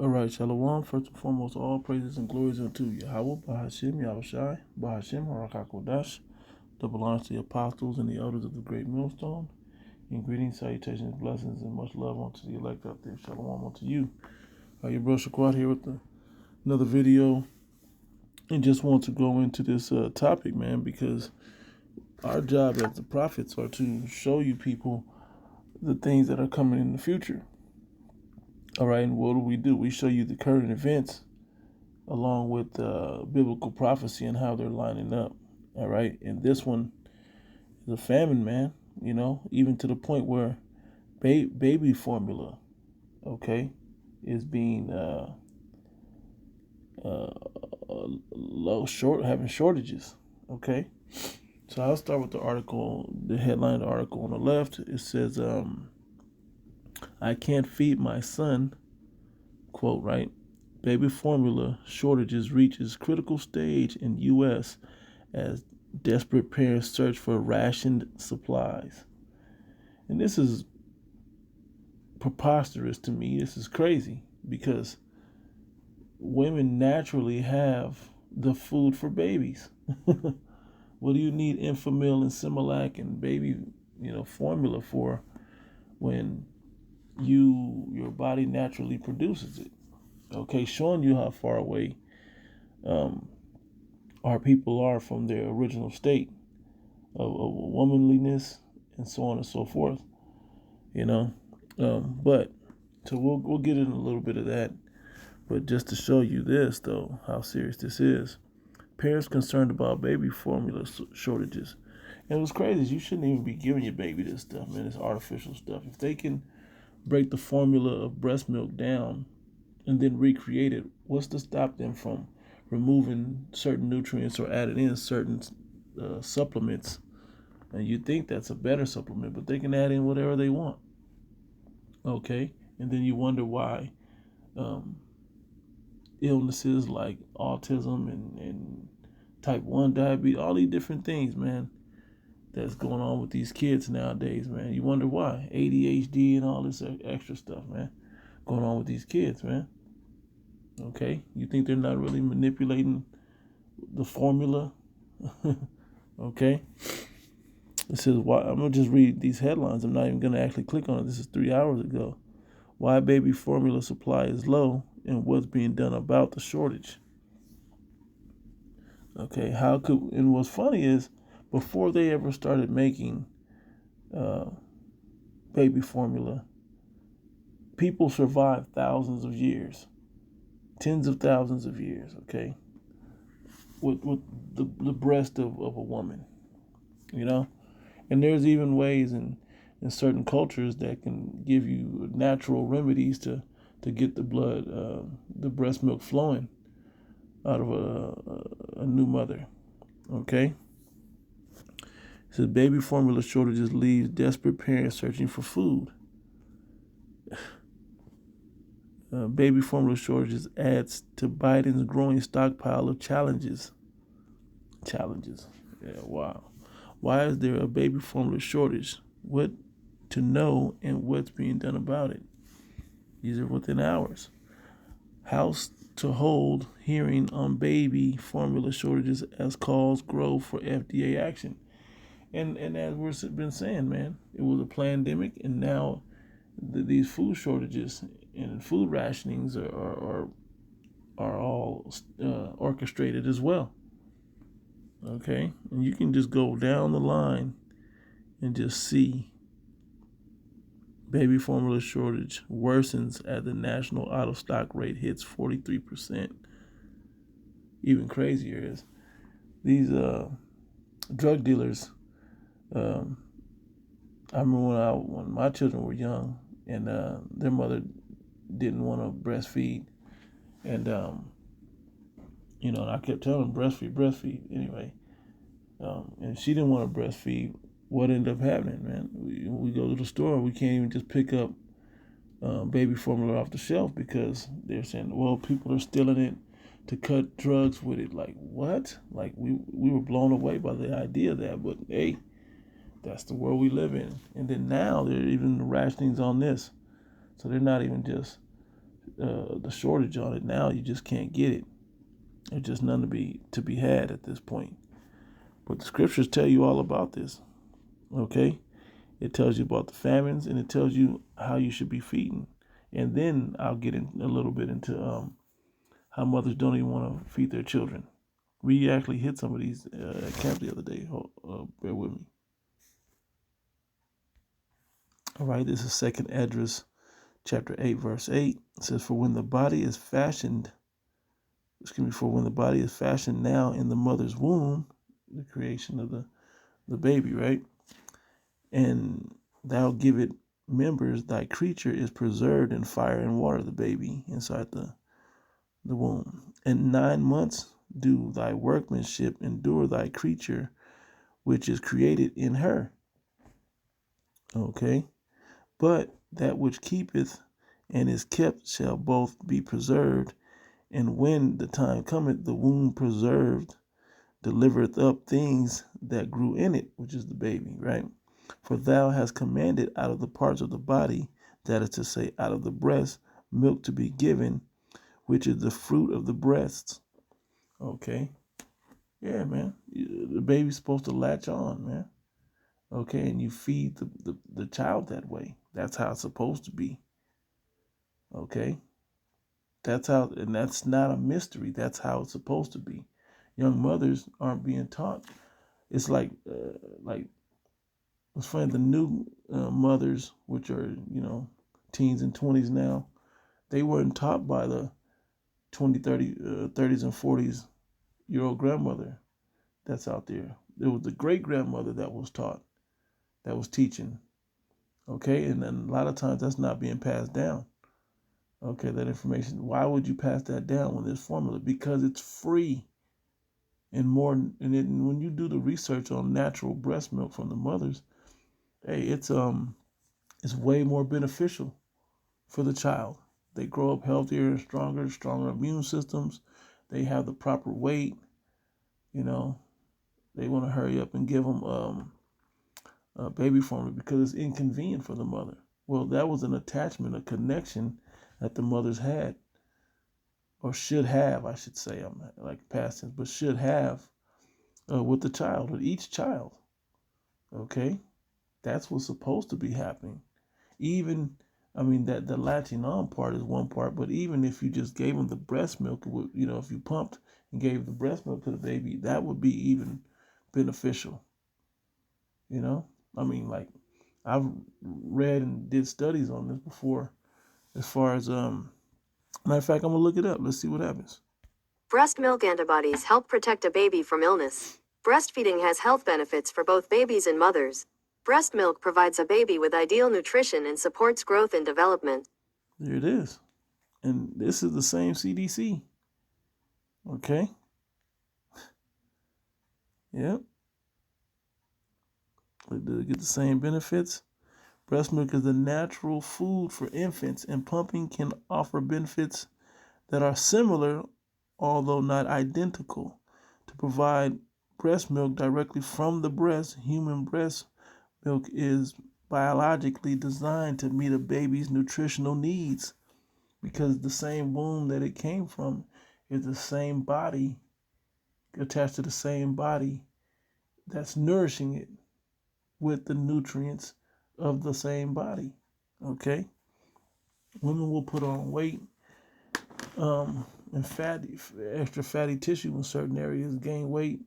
All right, Shalom. First and foremost, all praises and glories unto Yahweh, Bahashim, Yahushai, Bahashim, Harakakodash, double honors to the apostles and the elders of the great millstone, and greetings, salutations, blessings, and much love unto the elect out there. Shalom unto you. Your brother Shaquat here with another video, and just want to go into this topic, man, because our job as the prophets are to show you people the things that are coming in the future. All right, and what do? We show you the current events along with biblical prophecy and how they're lining up. All right, and this one is a famine, man. You know, even to the point where baby formula, okay, is being having shortages. Okay, so I'll start with the article, the headline of the article on the left. It says, "I can't feed my son." Quote, right? Baby formula shortages reaches critical stage in U.S. as desperate parents search for rationed supplies. And this is preposterous to me. This is crazy because women naturally have the food for babies. What do you need Enfamil and Similac and baby, formula for when your body naturally produces it? Okay, showing you how far away our people are from their original state of womanliness and so on and so forth. But so we'll get in a little bit of that. But just to show you this, though, how serious this is, parents concerned about baby formula shortages. And what's crazy is you shouldn't even be giving your baby this stuff, man. It's artificial stuff. If they can break the formula of breast milk down and then recreate it, what's to stop them from removing certain nutrients or adding in certain supplements? And you think that's a better supplement, but they can add in whatever they want. Okay? And then you wonder why illnesses like autism and type 1 diabetes, all these different things, man, that's going on with these kids nowadays, man. You wonder why. ADHD and all this extra stuff, man, going on with these kids, man. Okay? You think they're not really manipulating the formula? Okay? It says, why? I'm going to just read these headlines. I'm not even going to actually click on it. This is 3 hours ago. Why baby formula supply is low and what's being done about the shortage. Okay, and what's funny is before they ever started making baby formula, people survived thousands of years, tens of thousands of years, okay, with the breast of a woman, and there's even ways in certain cultures that can give you natural remedies to get the blood, the breast milk flowing out of a new mother. Okay? It says baby formula shortages leaves desperate parents searching for food. Baby formula shortages adds to Biden's growing stockpile of challenges. Yeah, wow. Why is there a baby formula shortage? What to know and what's being done about it? These are within hours. House to hold hearing on baby formula shortages as calls grow for FDA action. And as we've been saying, man, it was a pandemic, and now these food shortages and food rationings are all orchestrated as well. Okay, and you can just go down the line and just see baby formula shortage worsens as the national out of stock rate hits 43%. Even crazier is these drug dealers. I remember when my children were young and their mother didn't want to breastfeed, and and I kept telling them breastfeed anyway, and she didn't want to breastfeed. What ended up happening, man? We go to the store, we can't even just pick up baby formula off the shelf because they're saying, well, people are stealing it to cut drugs with it. Like, what? Like, we were blown away by the idea of that, but hey, that's the world we live in. And then now there are even rationings on this. So they're not even just the shortage on it. Now you just can't get it. There's just none to be had at this point. But the scriptures tell you all about this. Okay, it tells you about the famines, and it tells you how you should be feeding. And then I'll get in a little bit into how mothers don't even want to feed their children. We actually hit some of these at camp the other day. Bear with me. All right, this is 2nd Esdras chapter 8, verse 8. It says, for when the body is fashioned now in the mother's womb, the creation of the baby, right? And thou give it members, thy creature is preserved in fire and water, the baby inside the womb. And 9 months do thy workmanship endure thy creature, which is created in her. Okay. But that which keepeth and is kept shall both be preserved. And when the time cometh, the womb preserved delivereth up things that grew in it, which is the baby, right? For thou hast commanded out of the parts of the body, that is to say, out of the breast, milk to be given, which is the fruit of the breasts. Okay. Yeah, man. The baby's supposed to latch on, man. Okay, and you feed the child that way. That's how it's supposed to be. Okay. That's how, and that's not a mystery. That's how it's supposed to be. Young mothers aren't being taught. It's like it's funny. The new mothers, which are teens and 20s now, they weren't taught by the 20, 30s and 40s-year-old grandmother that's out there. It was the great grandmother that was taught, that was teaching. Okay, and then a lot of times that's not being passed down. Okay, that information. Why would you pass that down when there's formula? Because it's free. And more, and when you do the research on natural breast milk from the mothers, hey, it's way more beneficial for the child. They grow up healthier, stronger immune systems. They have the proper weight. They want to hurry up and give them baby formula because it's inconvenient for the mother. Well, that was an attachment, a connection that the mothers had, or should have, I should say. I'm like past tense, but should have with the child, with each child. Okay, that's what's supposed to be happening. Even, I mean, that the latching on part is one part, but even if you just gave them the breast milk, if you pumped and gave the breast milk to the baby, that would be even beneficial. I mean, like, I've read and did studies on this before, as far as matter of fact, I'm gonna look it up. Let's see what happens. Breast milk antibodies help protect a baby from illness. Breastfeeding has health benefits for both babies and mothers. Breast milk provides a baby with ideal nutrition and supports growth and development. There it is. And this is the same CDC. Okay. Yep. They get the same benefits. Breast milk is the natural food for infants, and pumping can offer benefits that are similar, although not identical. To provide breast milk directly from the breast, human breast milk is biologically designed to meet a baby's nutritional needs, because the same womb that it came from is the same body, attached to the same body that's nourishing it with the nutrients of the same body. Okay? Women will put on weight and extra fatty tissue in certain areas, gain weight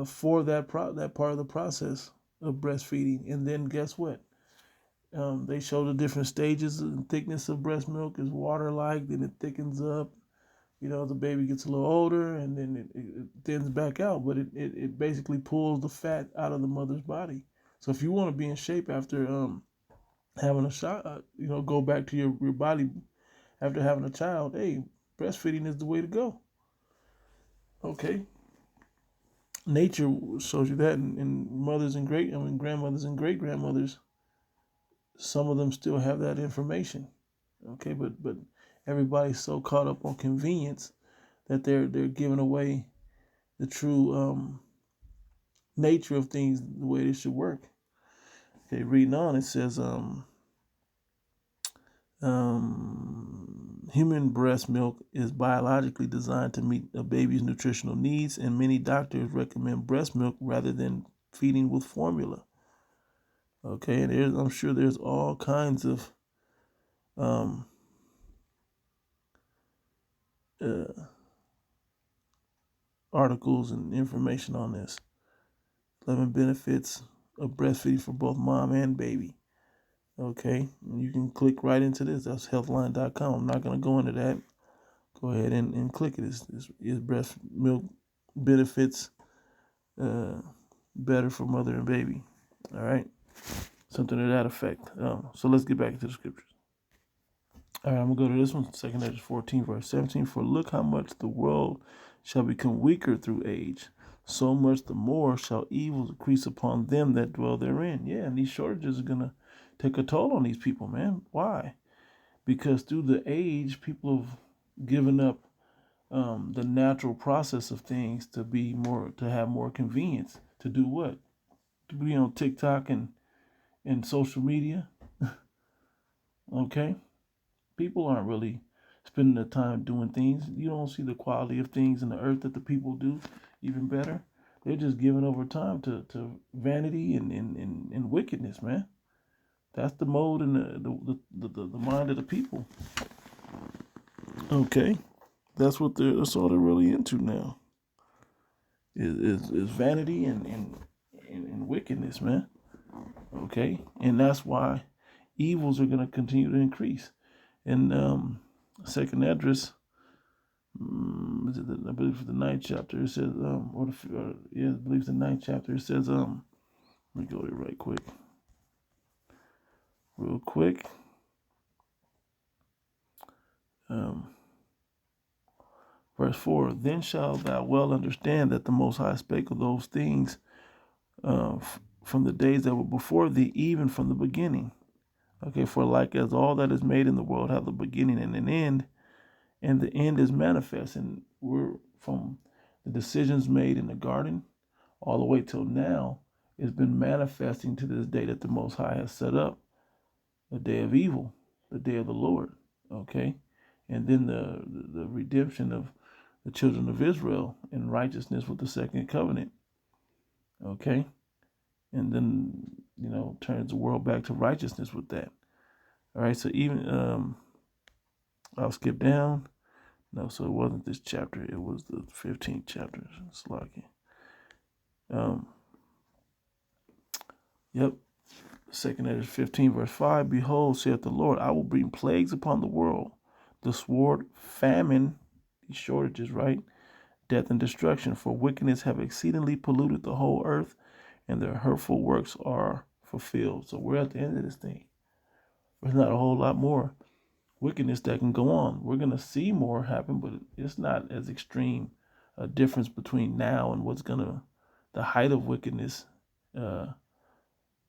for that part of the process of breastfeeding. And then guess what? They show the different stages and thickness of breast milk is water-like, then it thickens up. The baby gets a little older, and then it thins back out, but it basically pulls the fat out of the mother's body. So if you want to be in shape after having a shot, go back to your body after having a child, hey, breastfeeding is the way to go. Okay. Nature shows you that, and grandmothers and great grandmothers, some of them still have that information. Okay, but everybody's so caught up on convenience that they're giving away the true nature of things, the way they should work. Okay, reading on, it says, Human breast milk is biologically designed to meet a baby's nutritional needs, and many doctors recommend breast milk rather than feeding with formula. Okay, and I'm sure there's all kinds of um, uh, articles and information on this. 11 benefits of breastfeeding for both mom and baby. Okay, you can click right into this. That's healthline.com. I'm not going to go into that. Go ahead and click it. Is breast milk benefits better for mother and baby? All right, something to that effect. So let's get back into the scriptures. All right, I'm going to go to this one, 2 Esdras 14, verse 17. For look how much the world shall become weaker through age, so much the more shall evil increase upon them that dwell therein. Yeah, and these shortages are going to take a toll on these people, man. Why? Because through the age, people have given up the natural process of things to have more convenience. To do what? To be on TikTok and social media. Okay? People aren't really spending their time doing things. You don't see the quality of things in the earth that the people do even better. They're just giving over time to vanity and wickedness, man. That's the mode and the mind of the people. Okay, that's all they're really into now. Is vanity and wickedness, man. Okay, and that's why evils are going to continue to increase. And second address, I believe for the ninth chapter, it says, I believe it's the ninth chapter. It says, let me go there real quick. Verse 4, then shalt thou well understand that the Most High spake of those things from the days that were before thee, even from the beginning. Okay, for like as all that is made in the world have a beginning and an end, and the end is manifest. And we're from the decisions made in the garden all the way till now, it's been manifesting to this day that the Most High has set up, the day of evil, the day of the Lord. Okay, and then the redemption of the children of Israel in righteousness with the second covenant. Okay, and then turns the world back to righteousness with that. All right, so even I'll skip down. No, so it wasn't this chapter. It was the 15th chapter. It's lucky. Yep. 2 Esdras 15, verse 5. Behold, saith the Lord, I will bring plagues upon the world, the sword, famine, these shortages, right? Death and destruction, for wickedness have exceedingly polluted the whole earth, and their hurtful works are fulfilled. So we're at the end of this thing. There's not a whole lot more wickedness that can go on. We're going to see more happen, but it's not as extreme a difference between now and the height of wickedness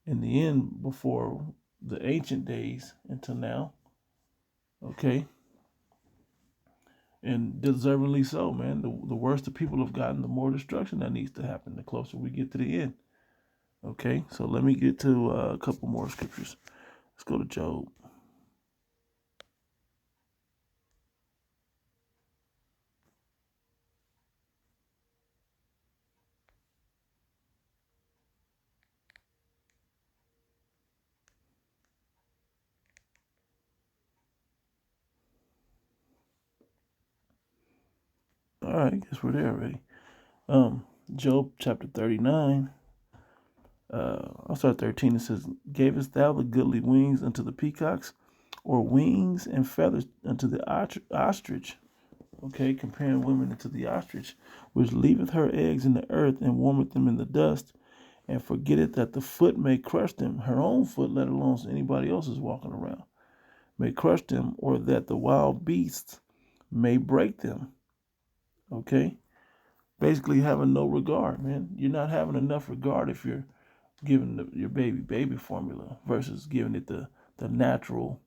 in the end before the ancient days until now. Okay. And deservingly so, man. The worse the people have gotten, the more destruction that needs to happen, the closer we get to the end. Okay, so let me get to a couple more scriptures. Let's go to Job. All right, guess we're there already. Job chapter 39. I'll start 13. It says, gavest thou the goodly wings unto the peacocks, or wings and feathers unto the ostrich? Okay, comparing women unto the ostrich, which leaveth her eggs in the earth and warmeth them in the dust, and forgetteth that the foot may crush them, her own foot, let alone anybody else's walking around, may crush them, or that the wild beasts may break them. Okay, basically having no regard, man. You're not having enough regard if you're giving your baby formula versus giving it the natural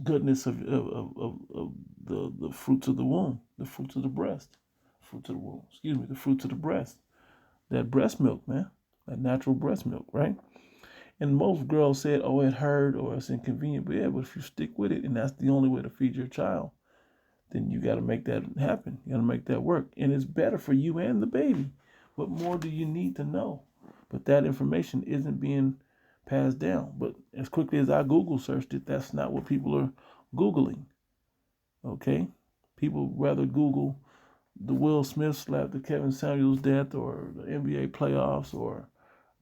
goodness of the fruits of the womb, the fruits of the breast, fruits of the womb. The fruits of the breast. That breast milk, man. That natural breast milk, right? And most girls said, oh, it hurt or it's inconvenient. But yeah, but if you stick with it and that's the only way to feed your child, then you got to make that happen. You got to make that work. And it's better for you and the baby. What more do you need to know? But that information isn't being passed down. But as quickly as I Google searched it, that's not what people are Googling. Okay? People rather Google the Will Smith slap, the Kevin Samuels death, or the NBA playoffs, or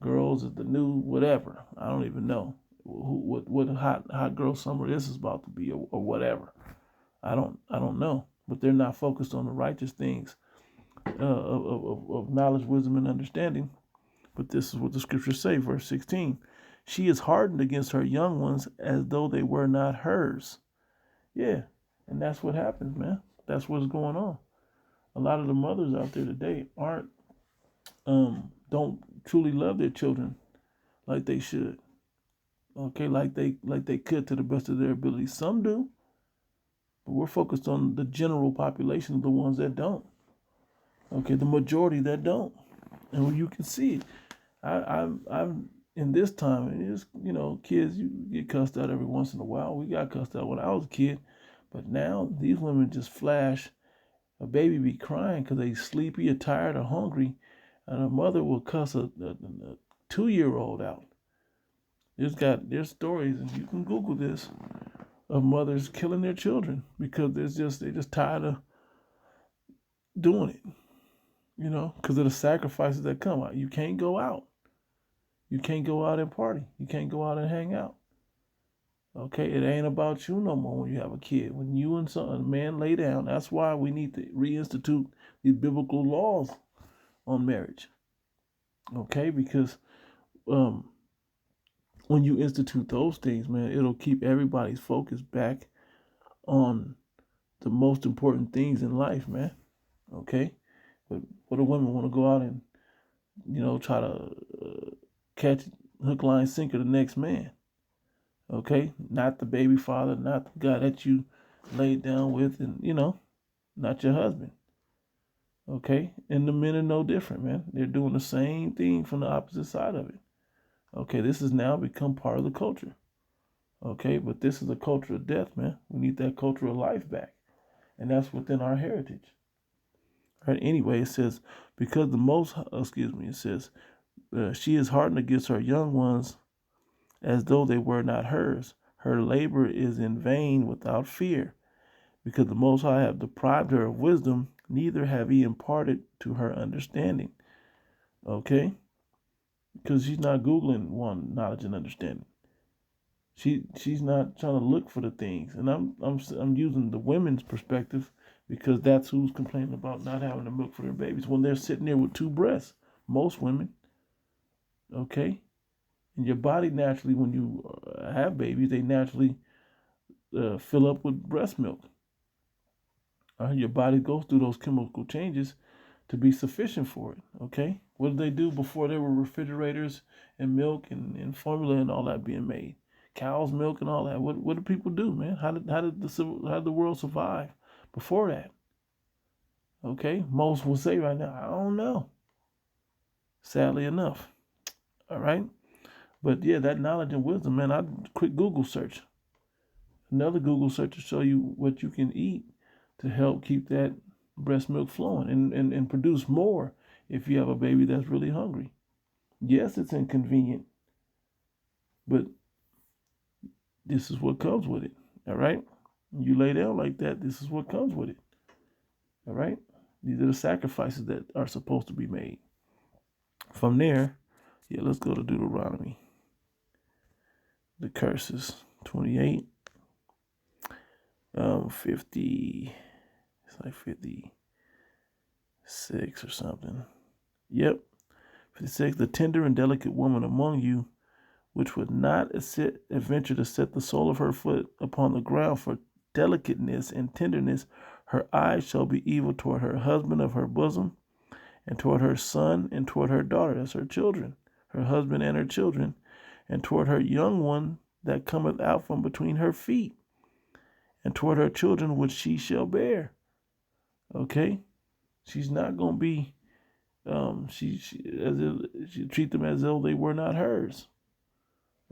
girls is the new whatever. I don't even know what hot girl summer this is about to be, or whatever. I don't know. But they're not focused on the righteous things of knowledge, wisdom, and understanding. But this is what the scriptures say, verse 16. She is hardened against her young ones as though they were not hers. Yeah, and that's what happens, man. That's what's going on. A lot of the mothers out there today don't truly love their children like they should. Okay, like they could to the best of their ability. Some do, but we're focused on the general population of the ones that don't. Okay, the majority that don't, and when you can see it, I'm in this time, and it's kids, you get cussed out every once in a while. We got cussed out when I was a kid, but now these women just flash. A baby be crying because they sleepy or tired or hungry, and a mother will cuss a 2-year-old out. There's stories, and you can Google this, of mothers killing their children because they're just tired of doing it. Because of the sacrifices that come out. You can't go out. You can't go out and party. You can't go out and hang out. Okay, it ain't about you no more when you have a kid. When you and a man lay down, that's why we need to reinstitute these biblical laws on marriage. Okay, because when you institute those things, man, it'll keep everybody's focus back on the most important things in life, man. Okay, but what do women want to go out and try to catch hook, line, sinker the next man? Okay, not the baby father, not the guy that you laid down with, and not your husband. Okay, and the men are no different, man. They're doing the same thing from the opposite side of it. Okay, this has now become part of the culture. Okay, but this is a culture of death, man. We need that culture of life back, and that's within our heritage. All right. Anyway, it says because it says she is hardened against her young ones as though they were not hers. Her labor is in vain without fear, because the Most High have deprived her of wisdom, neither have he imparted to her understanding. Okay? Because she's not Googling one knowledge and understanding. She's not trying to look for the things. And I'm using the women's perspective because that's who's complaining about not having to milk for their babies when they're sitting there with 2 breasts. Most women. Okay? And your body naturally, when you have babies, they naturally fill up with breast milk. Your body goes through those chemical changes to be sufficient for it. Okay, what did they do before there were refrigerators and milk and formula and all that being made? Cow's milk and all that. What did people do, man? How did the world survive before that? Okay, most will say right now, I don't know. Sadly enough. All right. But yeah, that knowledge and wisdom, man, I'd quick Google search. Another Google search to show you what you can eat to help keep that breast milk flowing and produce more if you have a baby that's really hungry. Yes, it's inconvenient, but this is what comes with it. All right? You lay down like that, this is what comes with it. All right? These are the sacrifices that are supposed to be made. From there, let's go to Deuteronomy. The curses, 28, 50, it's like 56 or something. Yep, 56. The tender and delicate woman among you, which would not adventure to set the sole of her foot upon the ground for delicateness and tenderness, her eyes shall be evil toward her husband of her bosom, and toward her son, and toward her daughter, that's her children, her husband and her children, and toward her young one that cometh out from between her feet, and toward her children which she shall bear. Okay? She's not going to be, she treat them as though they were not hers.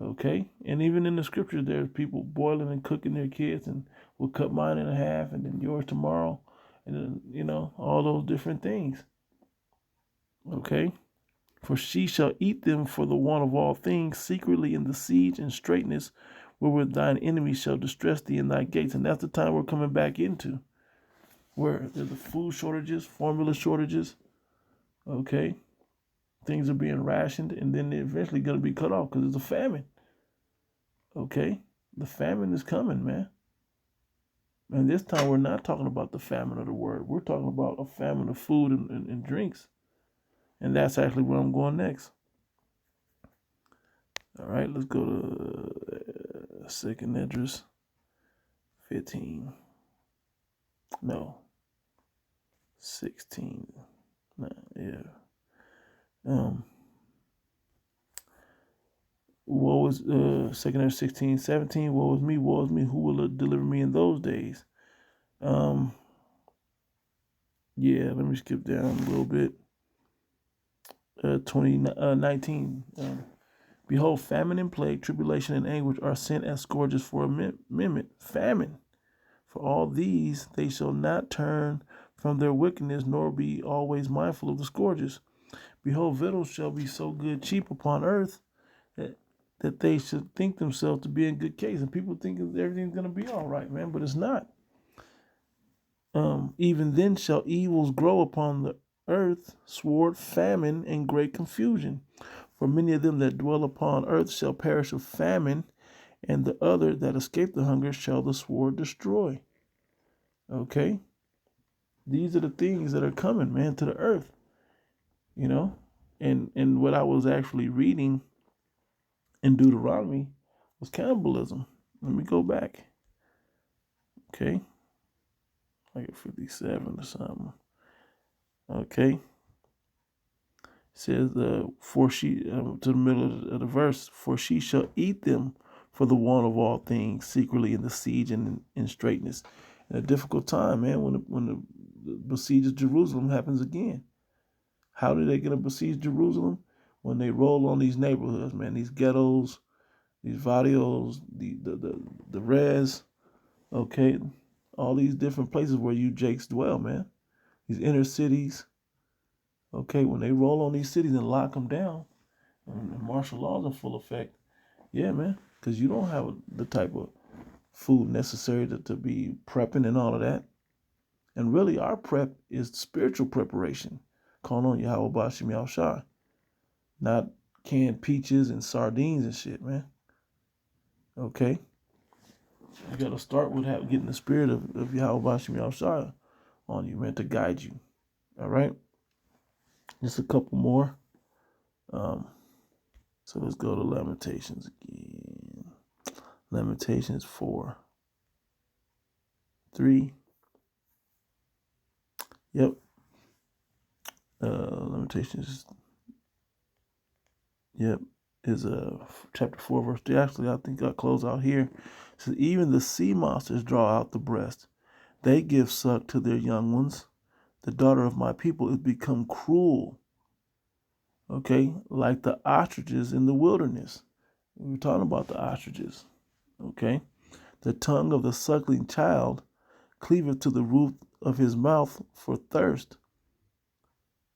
Okay? And even in the scriptures, there's people boiling and cooking their kids and will cut mine in half and then yours tomorrow. And then, all those different things. Okay? For she shall eat them for the want of all things, secretly in the siege and straitness, wherewith thine enemies shall distress thee in thy gates. And that's the time we're coming back into, where there's the food shortages, formula shortages. Okay? Things are being rationed, and then they're eventually going to be cut off because it's a famine. Okay? The famine is coming, man. And this time we're not talking about the famine of the word. We're talking about a famine of food and drinks. And that's actually where I'm going next. All right, let's go to 2nd Esdras 15. No, 16. No, yeah. Woe was 2nd Esdras 16, 17. Woe is me. Who will deliver me in those days? Yeah, let me skip down a little bit. 19. Behold, famine and plague, tribulation and anguish are sent as scourges for a minute. Famine. For all these they shall not turn from their wickedness, nor be always mindful of the scourges. Behold, victuals shall be so good cheap upon earth that they should think themselves to be in good case. And people think everything's going to be all right, man, but it's not. Even then shall evils grow upon the earth, sword, famine, and great confusion. For many of them that dwell upon earth shall perish of famine, and the other that escape the hunger shall the sword destroy. Okay? These are the things that are coming, man, to the earth. And what I was actually reading in Deuteronomy was cannibalism. Let me go back. Okay? Like at 57 or something. Okay? It says, for she, to the middle of the verse, for she shall eat them for the want of all things, secretly in the siege and in straitness. In a difficult time, man, when the besiege of Jerusalem happens again. How do they get to besiege Jerusalem? When they roll on these neighborhoods, man, these ghettos, these barrios, the res, okay, all these different places where you Jakes dwell, man. These inner cities, okay, when they roll on these cities and lock them down, and martial laws are full effect, yeah, man, because you don't have the type of food necessary to be prepping and all of that. And really, our prep is spiritual preparation. Calling on Yahweh Bashim Yahushua. Not canned peaches and sardines and shit, man. Okay? You got to start with getting the spirit of Yahweh Bashim Yahushua on you, man, to guide you. All right? Just a couple more. So let's go to Lamentations again. Lamentations 4. 3. Yep. Lamentations. Yep. Is chapter 4, verse 3. Actually, I think I'll close out here. It says, even the sea monsters draw out the breast. They give suck to their young ones. The daughter of my people is become cruel. Okay, like the ostriches in the wilderness. We were talking about the ostriches. Okay, the tongue of the suckling child cleaveth to the roof of his mouth for thirst.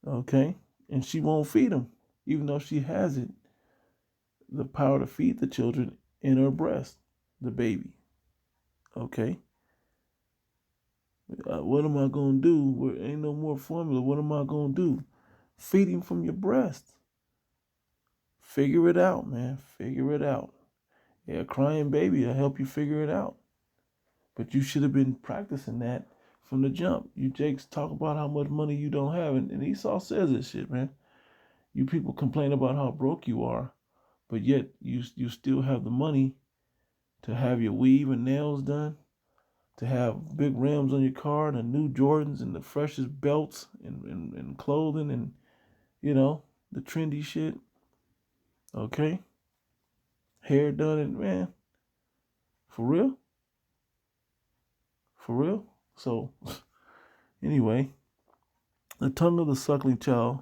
Okay, and she won't feed him, even though she has it, the power to feed the children in her breast, the baby. Okay. What am I going to do? There ain't no more formula. What am I going to do? Feed him from your breast. Figure it out, man. Figure it out. Yeah, a crying baby will help you figure it out. But you should have been practicing that from the jump. You Jakes talk about how much money you don't have, and Esau says this shit, man. You people complain about how broke you are, but yet you still have the money to have your weave and nails done, to have big rims on your car and the new Jordans and the freshest belts and clothing and, the trendy shit. Okay? Hair done and, man, for real? For real? So, anyway, the tongue of the suckling child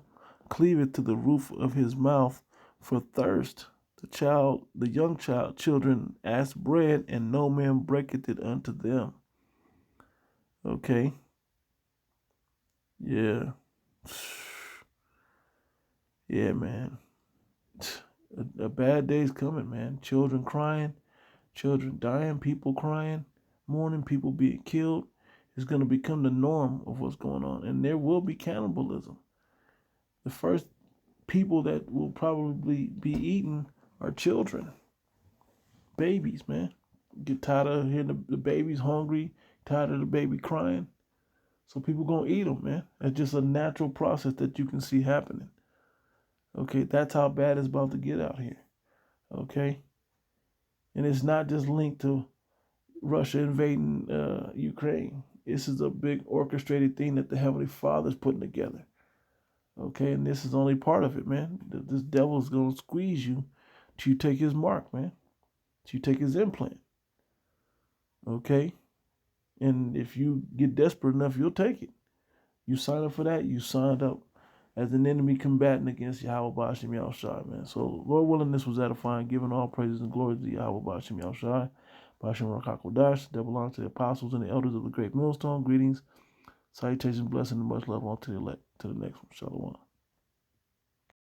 cleaveth to the roof of his mouth for thirst. The young children ask bread, and no man breaketh it unto them. Okay. Yeah. Yeah, man. A bad day's coming, man. Children crying, children dying, people crying, mourning, people being killed. It's going to become the norm of what's going on. And there will be cannibalism. The first people that will probably be eaten are children, babies, man. Get tired of hearing the baby's hungry, tired of the baby crying. So people going to eat them, man. That's just a natural process that you can see happening. Okay, that's how bad it's about to get out here. Okay? And it's not just linked to Russia invading Ukraine. This is a big orchestrated thing that the Heavenly Father's putting together. Okay, and this is only part of it, man. This devil's gonna squeeze you till you take his mark, man. Till you take his implant. Okay? And if you get desperate enough, you'll take it. You sign up for that, you signed up as an enemy combating against Yahweh Bashim Yahushai, man. So, Lord willing, this was edifying, giving all praises and glory to Yahweh Bashim Yahushai. Bashim Rakakodash, that belongs to the apostles and the elders of the great millstone. Greetings, salutations, blessing, and much love on to the elect. To the next one. Shalom.